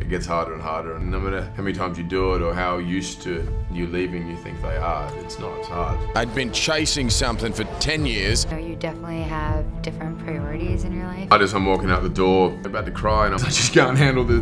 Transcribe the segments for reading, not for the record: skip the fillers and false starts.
it gets harder and harder, and no matter how many times you do it or how used to you leaving you think they are, it's not, it's hard. I'd been chasing something for 10 years. You definitely have different priorities in your life. As I'm walking out the door, about to cry, and I just can't handle this.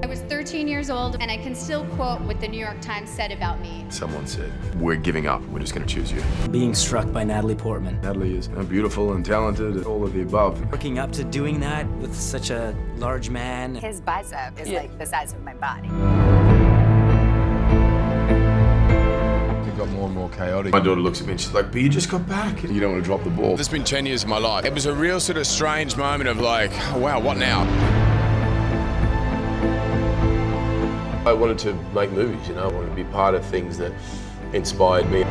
I was 13 years old, and I can still quote what the New York Times said about me. Someone said, "We're giving up, we're just gonna choose you." Being struck by Natalie Portman. Natalie is beautiful and talented, all of the above. Looking up to doing that with such a large man. His bicep is like the size of my body. It got more and more chaotic. My daughter looks at me and she's like, "But you just got back. You don't want to drop the ball." There's been 10 years of my life. It was a real sort of strange moment of like, oh, wow, what now? I wanted to make movies, you know, I wanted to be part of things that inspired me.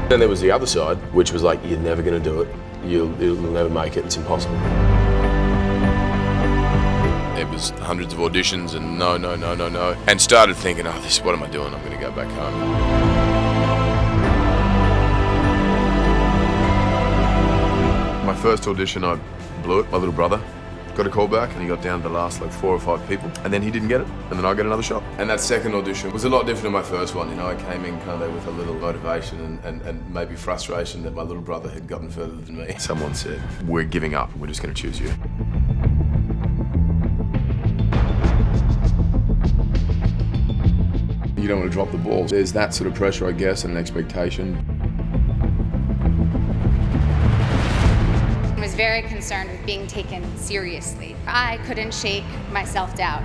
Then there was the other side, which was like, you're never going to do it. You'll never make it, it's impossible. There was hundreds of auditions and no. And started thinking, oh, what am I doing? I'm going to go back home. My first audition, I blew it. My little brother got a call back and he got down to the last like 4 or 5 people, and then he didn't get it, and then I got another shot. And that second audition was a lot different than my first one, you know. I came in kind of there with a little motivation and maybe frustration that my little brother had gotten further than me. Someone said, "We're giving up, we're just going to choose you." You don't want to drop the ball. There's that sort of pressure, I guess, and an expectation. I was very concerned with being taken seriously. I couldn't shake my self-doubt.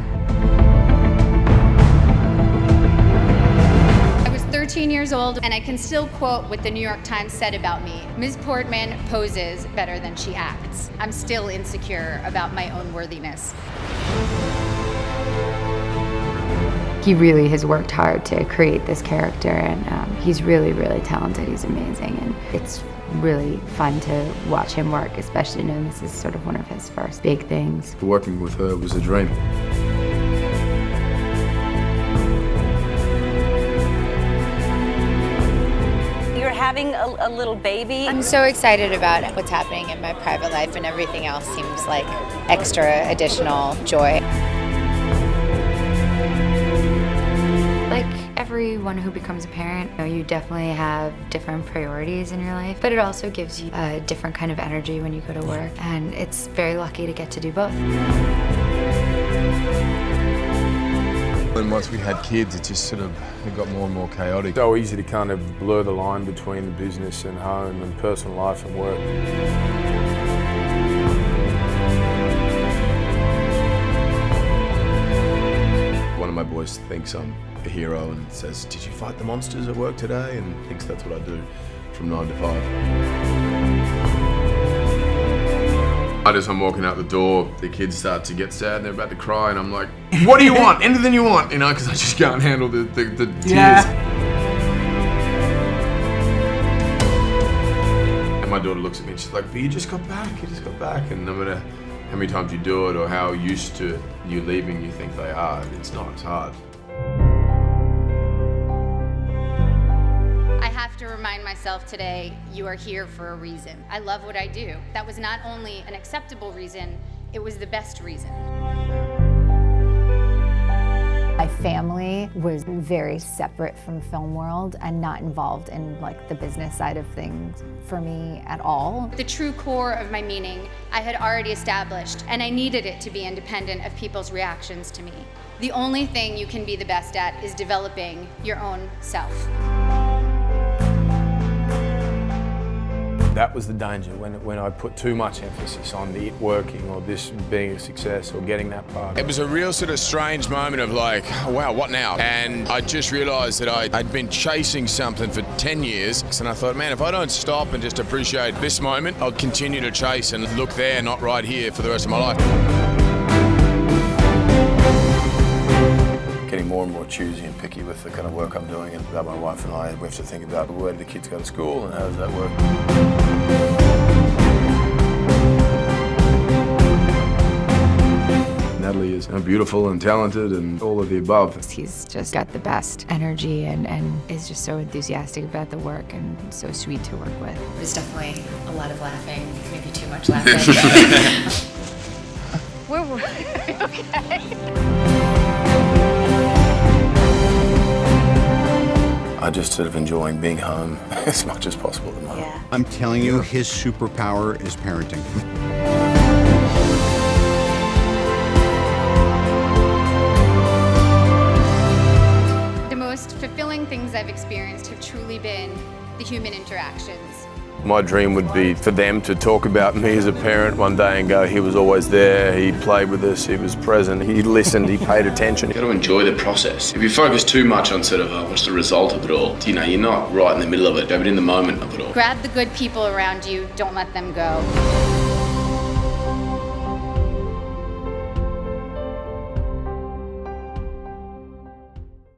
I was 13 years old, and I can still quote what the New York Times said about me. Ms. Portman poses better than she acts. I'm still insecure about my own worthiness. He really has worked hard to create this character, and he's really, really talented. He's amazing, and it's really fun to watch him work, especially knowing this is sort of one of his first big things. Working with her was a dream. You're having a little baby. I'm so excited about what's happening in my private life, and everything else seems like extra additional joy. Like everyone who becomes a parent, you definitely have different priorities in your life, but it also gives you a different kind of energy when you go to work, and it's very lucky to get to do both. And once we had kids, it just sort of got more and more chaotic. So easy to kind of blur the line between the business and home and personal life and work. One of my boys thinks I'm a hero and says, "Did you fight the monsters at work today?" and thinks that's what I do from 9 to 5. As I'm walking out the door, the kids start to get sad and they're about to cry, and I'm like, "What do you want? Anything you want," you know, because I just can't handle the tears. Yeah. And my daughter looks at me and she's like, "But you just got back, you just got back," and no matter how many times you do it or how used to you leaving you think they are, it's not, it's hard. I have to remind myself today, you are here for a reason. I love what I do. That was not only an acceptable reason, it was the best reason. My family was very separate from the film world and not involved in like the business side of things for me at all. The true core of my meaning I had already established, and I needed it to be independent of people's reactions to me. The only thing you can be the best at is developing your own self. That was the danger, when I put too much emphasis on it working or this being a success or getting that part. It was a real sort of strange moment of like, oh, wow, what now? And I just realised that I'd been chasing something for 10 years, and I thought, man, if I don't stop and just appreciate this moment, I'll continue to chase and look there, not right here, for the rest of my life. Getting more and more choosy and picky with the kind of work I'm doing, and about my wife and I, we have to think about where do the kids go to school and how does that work. Natalie is beautiful and talented and all of the above. He's just got the best energy and is just so enthusiastic about the work and so sweet to work with. There's definitely a lot of laughing, maybe too much laughing. Where were okay. I just sort of enjoying being home as much as possible at the moment. Yeah. I'm telling you, his superpower is parenting. The most fulfilling things I've experienced have truly been the human interactions. My dream would be for them to talk about me as a parent one day and go, he was always there, he played with us, he was present, he listened, he paid attention. You've got to enjoy the process. If you focus too much on sort of what's the result of it all, you know, you're not right in the middle of it, but in the moment of it all. Grab the good people around you, don't let them go.